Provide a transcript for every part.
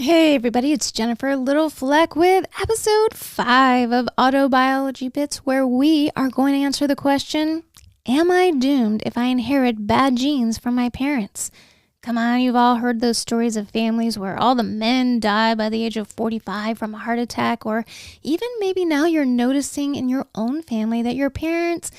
Hey everybody, it's Jennifer Little Fleck with episode 5 of Autobiology Bits, where we are going to answer the question, am I doomed if I inherit bad genes from my parents? Come on, you've all heard those stories of families where all the men die by the age of 45 from a heart attack, or even maybe now you're noticing in your own family that your parents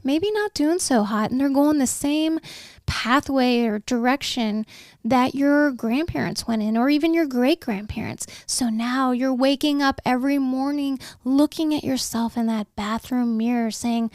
maybe not doing so hot and they're going the same pathway or direction that your grandparents went in, or even your great-grandparents. So now you're waking up every morning looking at yourself in that bathroom mirror saying,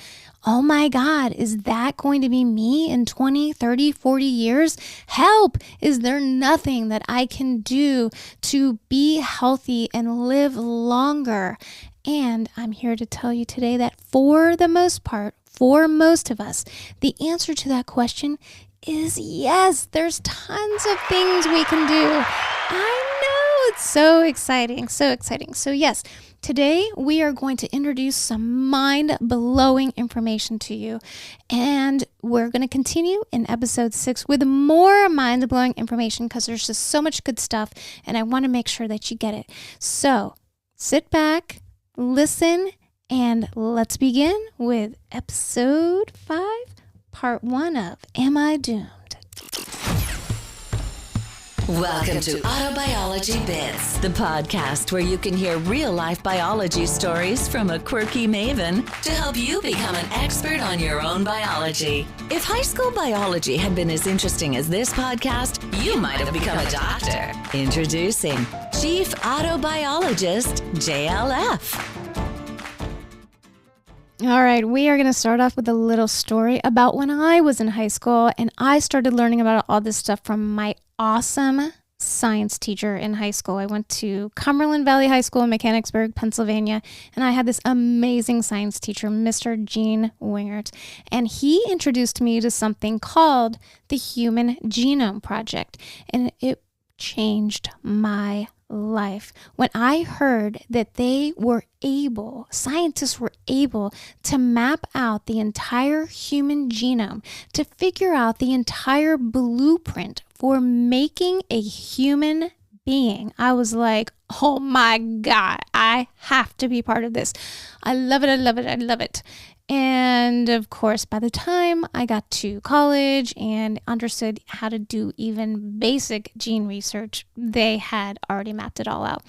oh my God, is that going to be me in 20, 30, 40 years? Help! Is there nothing that I can do to be healthy and live longer? And I'm here to tell you today that for the most part, for most of us, the answer to that question is yes. There's tons of things we can do. I know, it's so exciting, so exciting. So yes, today we are going to introduce some mind-blowing information to you, and we're going to continue in episode 6 with more mind-blowing information because there's just so much good stuff, and I want to make sure that you get it. So sit back, listen, and let's begin with episode 5, part 1 of Am I Doomed? Welcome to Autobiology Bits, the podcast where you can hear real-life biology stories from a quirky maven to help you become an expert on your own biology. If high school biology had been as interesting as this podcast, you might have become a doctor. Introducing Chief Autobiologist, JLF. All right, we are going to start off with a little story about when I was in high school and I started learning about all this stuff from my awesome science teacher in high school. I went to Cumberland Valley High School in Mechanicsburg, Pennsylvania, and I had this amazing science teacher, Mr. Gene Wingert, and he introduced me to something called the Human Genome Project, and it changed my life. When I heard that scientists were able to map out the entire human genome to figure out the entire blueprint for making a human being, I was like, oh my God, I have to be part of this. I love it. I love it. I love it. And of course, by the time I got to college and understood how to do even basic gene research, they had already mapped it all out.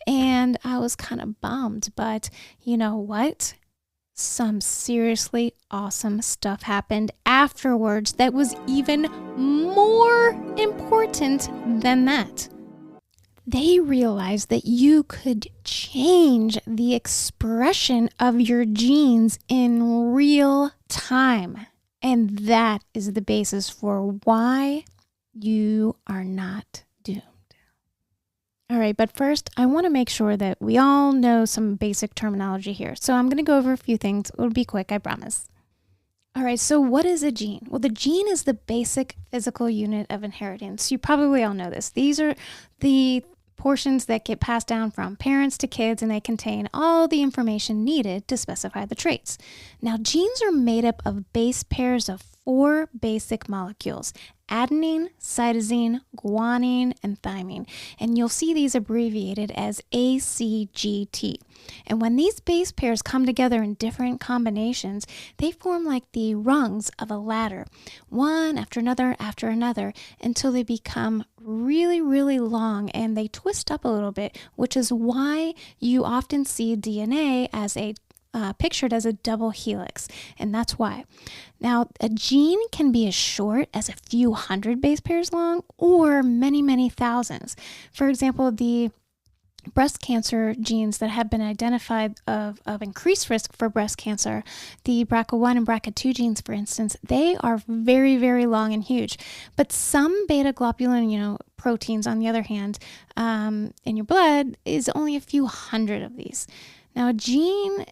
And I was kind of bummed, but you know what? Some seriously awesome stuff happened afterwards that was even more important than that. They realized that you could change the expression of your genes in real time. And that is the basis for why you are not doomed. All right, but first, I want to make sure that we all know some basic terminology here. So I'm going to go over a few things. It'll be quick, I promise. All right, so what is a gene? Well, the gene is the basic physical unit of inheritance. You probably all know this. These are the portions that get passed down from parents to kids, and they contain all the information needed to specify the traits. Now, genes are made up of base pairs of 4 basic molecules: adenine, cytosine, guanine, and thymine. And you'll see these abbreviated as ACGT. And when these base pairs come together in different combinations, they form like the rungs of a ladder, one after another, until they become really, really long and they twist up a little bit, which is why you often see DNA as pictured as a double helix, and that's why. Now, a gene can be as short as a few hundred base pairs long or many, many thousands. For example, the breast cancer genes that have been identified of increased risk for breast cancer, the BRCA1 and BRCA2 genes, for instance, they are very, very long and huge. But some beta globulin, proteins, on the other hand, in your blood is only a few hundred of these. Now, a gene,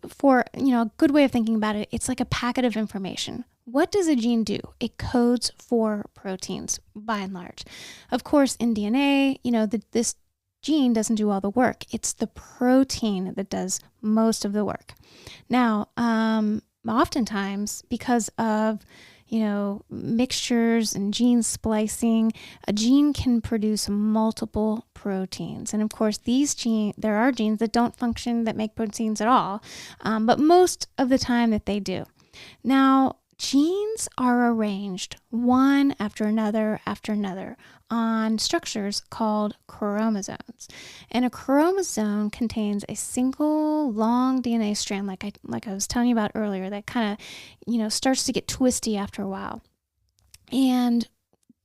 for a good way of thinking about it, it's like a packet of information. What does a gene do? It codes for proteins, by and large. Of course, in DNA, this gene doesn't do all the work. It's the protein that does most of the work. Now, oftentimes, because of mixtures and gene splicing, a gene can produce multiple proteins. And of course, there are genes that don't function, that make proteins at all, but most of the time that they do. Now, genes are arranged one after another on structures called chromosomes. And a chromosome contains a single long DNA strand, like I was telling you about earlier, that kind of, starts to get twisty after a while. And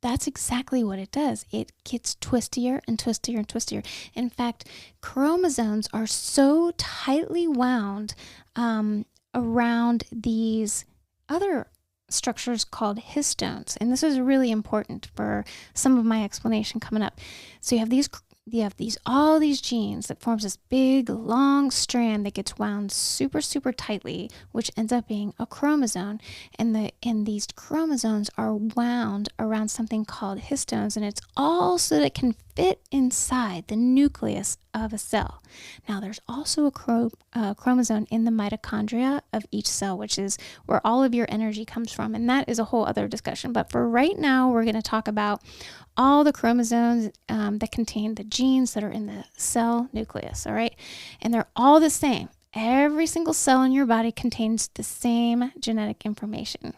that's exactly what it does. It gets twistier and twistier and twistier. In fact, chromosomes are so tightly wound around these other structures called histones. And this is really important for some of my explanation coming up. So you have all these genes that forms this big long strand that gets wound super, super tightly, which ends up being a chromosome. And these chromosomes are wound around something called histones, and it's all so that it can fit inside the nucleus of a cell. Now, there's also a chromosome in the mitochondria of each cell, which is where all of your energy comes from. And that is a whole other discussion. But for right now, we're going to talk about all the chromosomes that contain the genes that are in the cell nucleus, all right? And they're all the same. Every single cell in your body contains the same genetic information.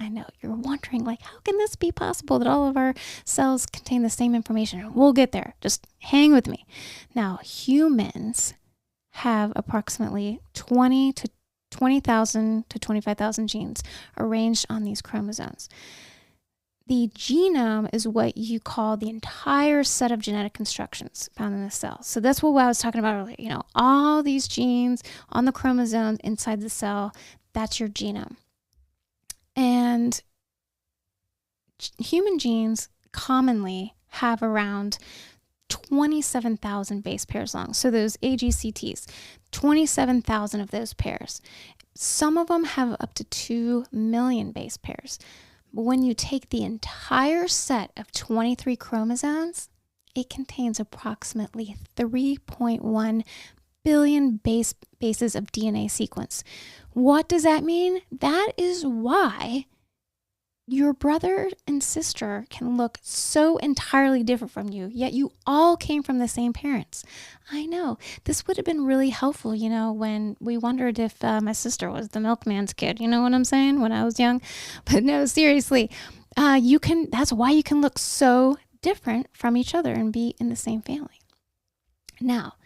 I know you're wondering, how can this be possible that all of our cells contain the same information? We'll get there. Just hang with me. Now, humans have approximately 20,000 to 25,000 genes arranged on these chromosomes. The genome is what you call the entire set of genetic instructions found in the cell. So that's what I was talking about earlier. All these genes on the chromosomes inside the cell, that's your genome. And human genes commonly have around 27,000 base pairs long. So those AGCTs, 27,000 of those pairs. Some of them have up to 2 million base pairs. But when you take the entire set of 23 chromosomes, it contains approximately 3.1 billion bases of DNA sequence. What does that mean? That is why your brother and sister can look so entirely different from you, yet you all came from the same parents. I know. This would have been really helpful, when we wondered if my sister was the milkman's kid. You know what I'm saying? When I was young. But no, seriously, that's why you can look so different from each other and be in the same family. Now,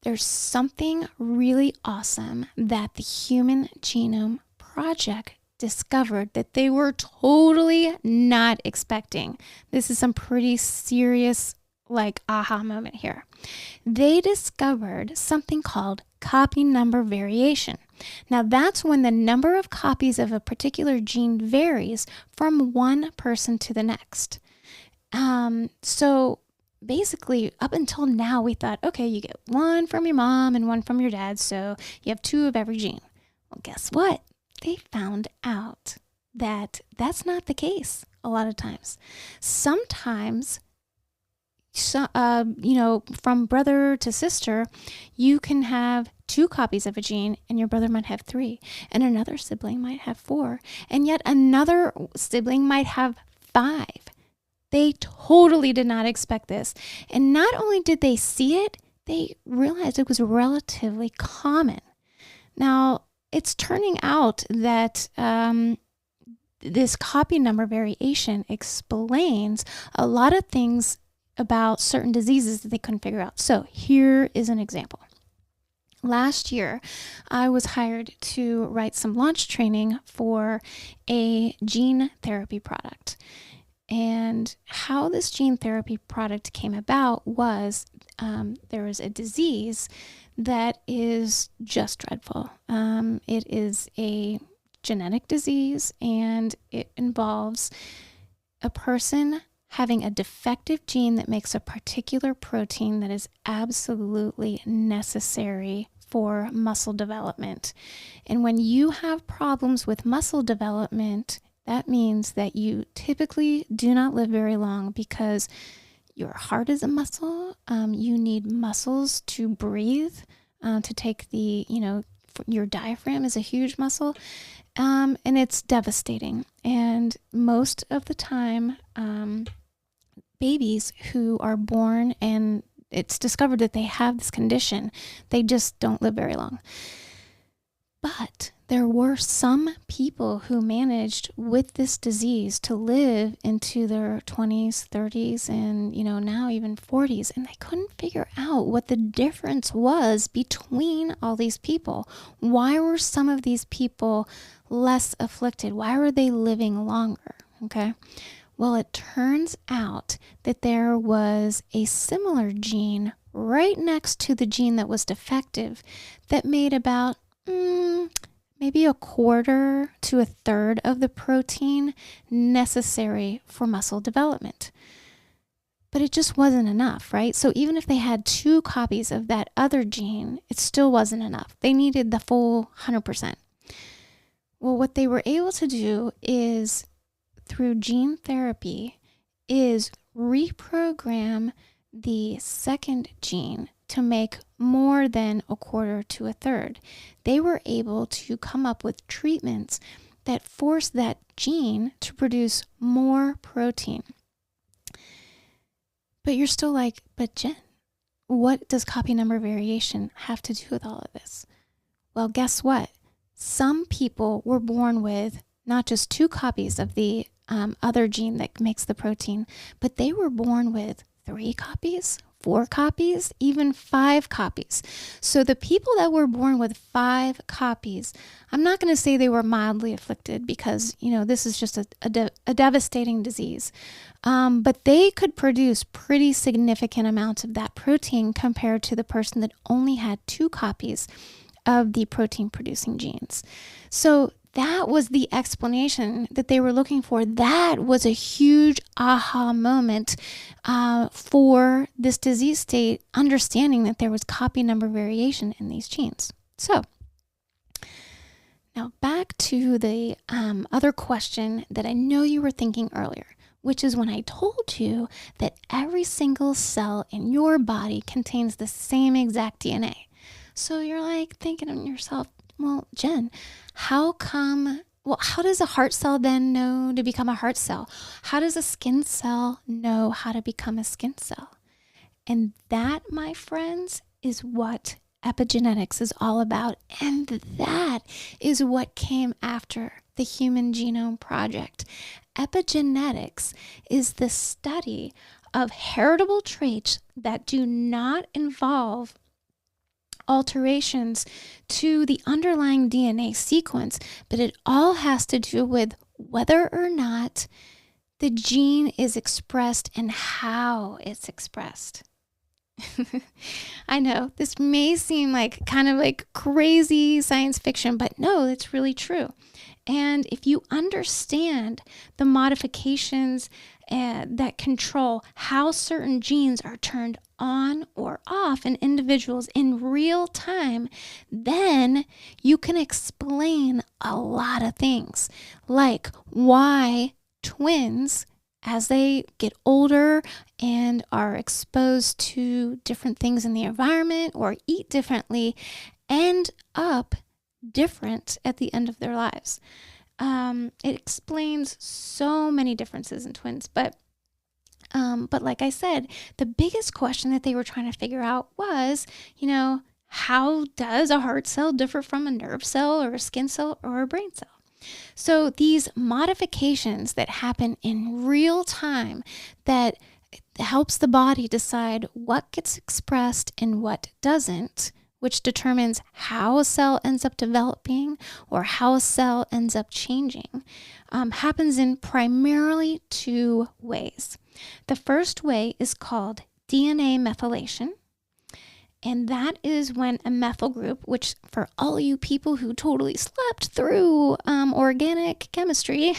there's something really awesome that the Human Genome Project discovered that they were totally not expecting. This is some pretty serious, aha moment here. They discovered something called copy number variation. Now, that's when the number of copies of a particular gene varies from one person to the next. So basically, up until now, we thought, okay, you get one from your mom and one from your dad, so you have 2 of every gene. Well, guess what? They found out that that's not the case a lot of times. Sometimes, from brother to sister, you can have 2 copies of a gene and your brother might have 3, and another sibling might have 4, and yet another sibling might have 5. They totally did not expect this. And not only did they see it, they realized it was relatively common. Now, it's turning out that this copy number variation explains a lot of things about certain diseases that they couldn't figure out. So here is an example. Last year, I was hired to write some launch training for a gene therapy product. And how this gene therapy product came about was there was a disease that is just dreadful. It is a genetic disease, and it involves a person having a defective gene that makes a particular protein that is absolutely necessary for muscle development. And when you have problems with muscle development, that means that you typically do not live very long because your heart is a muscle. You need muscles to breathe, to take the, your diaphragm is a huge muscle, and it's devastating. And most of the time, babies who are born and it's discovered that they have this condition, they just don't live very long. But there were some people who managed with this disease to live into their 20s, 30s, and, now even 40s. And they couldn't figure out what the difference was between all these people. Why were some of these people less afflicted? Why were they living longer? Okay. Well, it turns out that there was a similar gene right next to the gene that was defective that made about maybe a quarter to a third of the protein necessary for muscle development. But it just wasn't enough, right? So even if they had 2 copies of that other gene, it still wasn't enough. They needed the full 100%. Well, what they were able to do is, through gene therapy, is reprogram the second gene to make more than a quarter to a third. They were able to come up with treatments that force that gene to produce more protein. But you're still like, but Jen, what does copy number variation have to do with all of this? Well, guess what? Some people were born with not just 2 copies of the other gene that makes the protein, but they were born with 3 copies, 4 copies, even 5 copies. So the people that were born with 5 copies, I'm not going to say they were mildly afflicted because, this is just a devastating disease. But they could produce pretty significant amounts of that protein compared to the person that only had 2 copies of the protein producing genes. So that was the explanation that they were looking for. That was a huge aha moment for this disease state, understanding that there was copy number variation in these genes. So now back to the other question that I know you were thinking earlier, which is when I told you that every single cell in your body contains the same exact DNA. So you're like thinking to yourself, well, Jen, how does a heart cell then know to become a heart cell? How does a skin cell know how to become a skin cell? And that, my friends, is what epigenetics is all about. And that is what came after the Human Genome Project. Epigenetics is the study of heritable traits that do not involve alterations to the underlying DNA sequence, but it all has to do with whether or not the gene is expressed and how it's expressed. I know this may seem like kind of like crazy science fiction, but no, it's really true. And if you understand the modifications that control how certain genes are turned on or off in individuals in real time, then you can explain a lot of things, like why twins, as they get older and are exposed to different things in the environment or eat differently, end up different at the end of their lives. It explains so many differences in twins, but like I said, the biggest question that they were trying to figure out was, how does a heart cell differ from a nerve cell or a skin cell or a brain cell? So these modifications that happen in real time that helps the body decide what gets expressed and what doesn't, which determines how a cell ends up developing or how a cell ends up changing, happens in primarily 2 ways. The first way is called DNA methylation. And that is when a methyl group, which for all you people who totally slept through organic chemistry,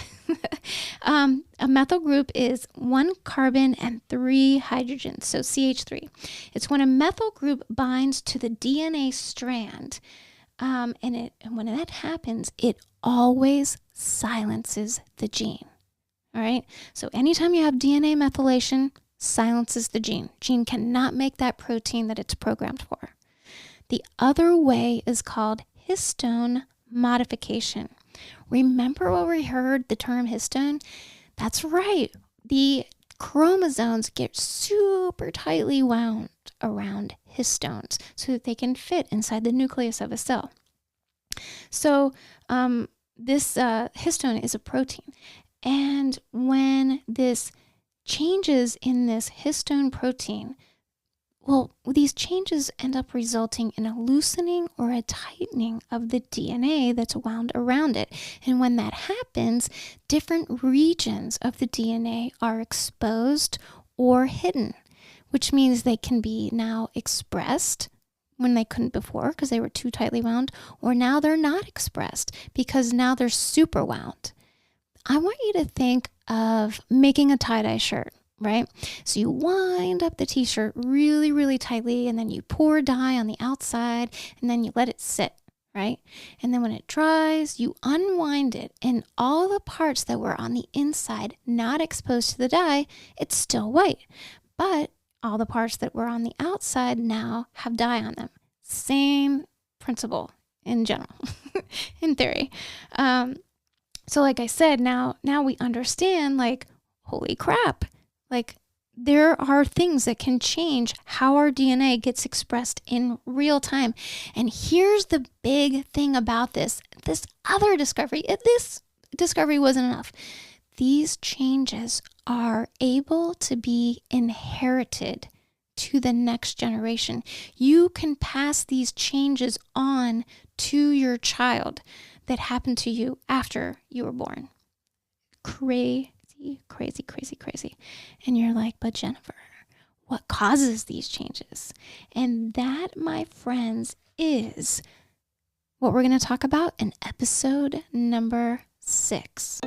a methyl group is 1 carbon and 3 hydrogens, so CH3. It's when a methyl group binds to the DNA strand, and when that happens, it always silences the gene. All right, so anytime you have DNA methylation, silences the gene. Gene cannot make that protein that it's programmed for. The other way is called histone modification. Remember where we heard the term histone? That's right. The chromosomes get super tightly wound around histones so that they can fit inside the nucleus of a cell. So this histone is a protein. And when this changes in this histone protein, well, these changes end up resulting in a loosening or a tightening of the DNA that's wound around it. And when that happens, different regions of the DNA are exposed or hidden, which means they can be now expressed when they couldn't before because they were too tightly wound, or now they're not expressed because now they're super wound. I want you to think of making a tie-dye shirt. Right? So you wind up the t-shirt really, really tightly, and then you pour dye on the outside, and then you let it sit, right? And then when it dries, you unwind it, and all the parts that were on the inside not exposed to the dye, it's still white. But all the parts that were on the outside now have dye on them. Same principle in general, in theory. So like I said, now we understand, like, holy crap. Like, there are things that can change how our DNA gets expressed in real time. And here's the big thing about this other discovery. This discovery wasn't enough. These changes are able to be inherited to the next generation. You can pass these changes on to your child that happened to you after you were born. Crazy. And you're like, but Jennifer, what causes these changes? And that, my friends, is what we're going to talk about in episode number 6.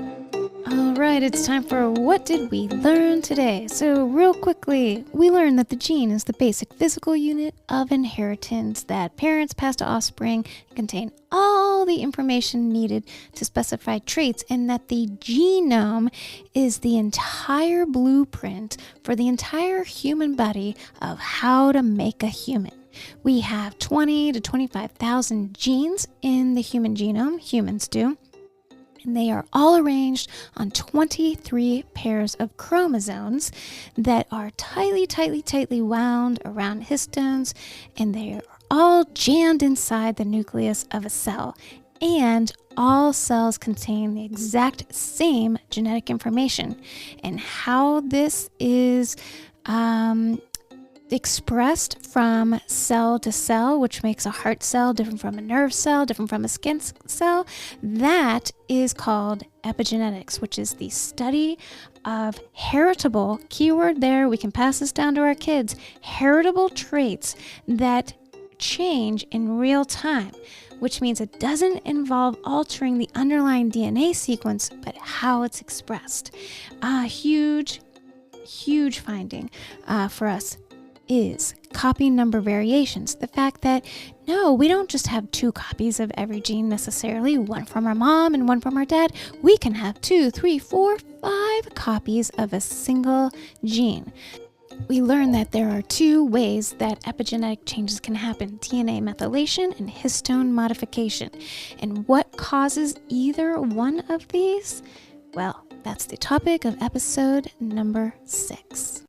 All right, it's time for What Did We Learn Today? So real quickly, we learned that the gene is the basic physical unit of inheritance that parents pass to offspring and contain all the information needed to specify traits, and that the genome is the entire blueprint for the entire human body of how to make a human. We have 20 to 25,000 genes in the human genome, humans do. And they are all arranged on 23 pairs of chromosomes that are tightly wound around histones, and they are all jammed inside the nucleus of a cell. And all cells contain the exact same genetic information. And how this is expressed from cell to cell, which makes a heart cell different from a nerve cell, different from a skin cell, that is called epigenetics, which is the study of heritable, keyword there, we can pass this down to our kids, heritable traits that change in real time, which means it doesn't involve altering the underlying DNA sequence, but how it's expressed. A huge finding for us is copy number variations. The fact that, no, we don't just have 2 copies of every gene necessarily, one from our mom and one from our dad. We can have 2, 3, 4, 5 copies of a single gene. We learned that there are 2 ways that epigenetic changes can happen: DNA methylation and histone modification. And what causes either one of these? Well, that's the topic of episode number 6.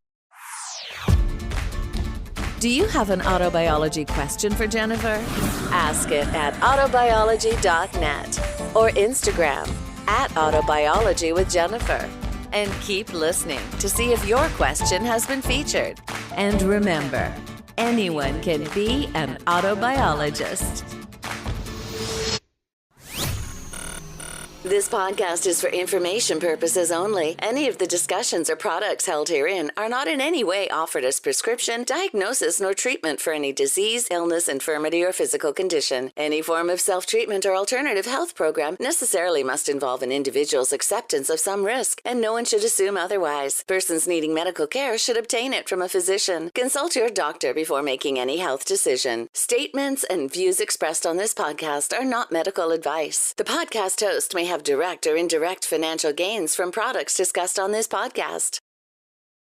Do you have an autobiology question for Jennifer? Ask it at autobiology.net or Instagram at autobiology with Jennifer. And keep listening to see if your question has been featured. And remember, anyone can be an autobiologist. This podcast is for information purposes only. Any of the discussions or products held herein are not in any way offered as prescription, diagnosis, nor treatment for any disease, illness, infirmity, or physical condition. Any form of self-treatment or alternative health program necessarily must involve an individual's acceptance of some risk, and no one should assume otherwise. Persons needing medical care should obtain it from a physician. Consult your doctor before making any health decision. Statements and views expressed on this podcast are not medical advice. The podcast host may have direct or indirect financial gains from products discussed on this podcast.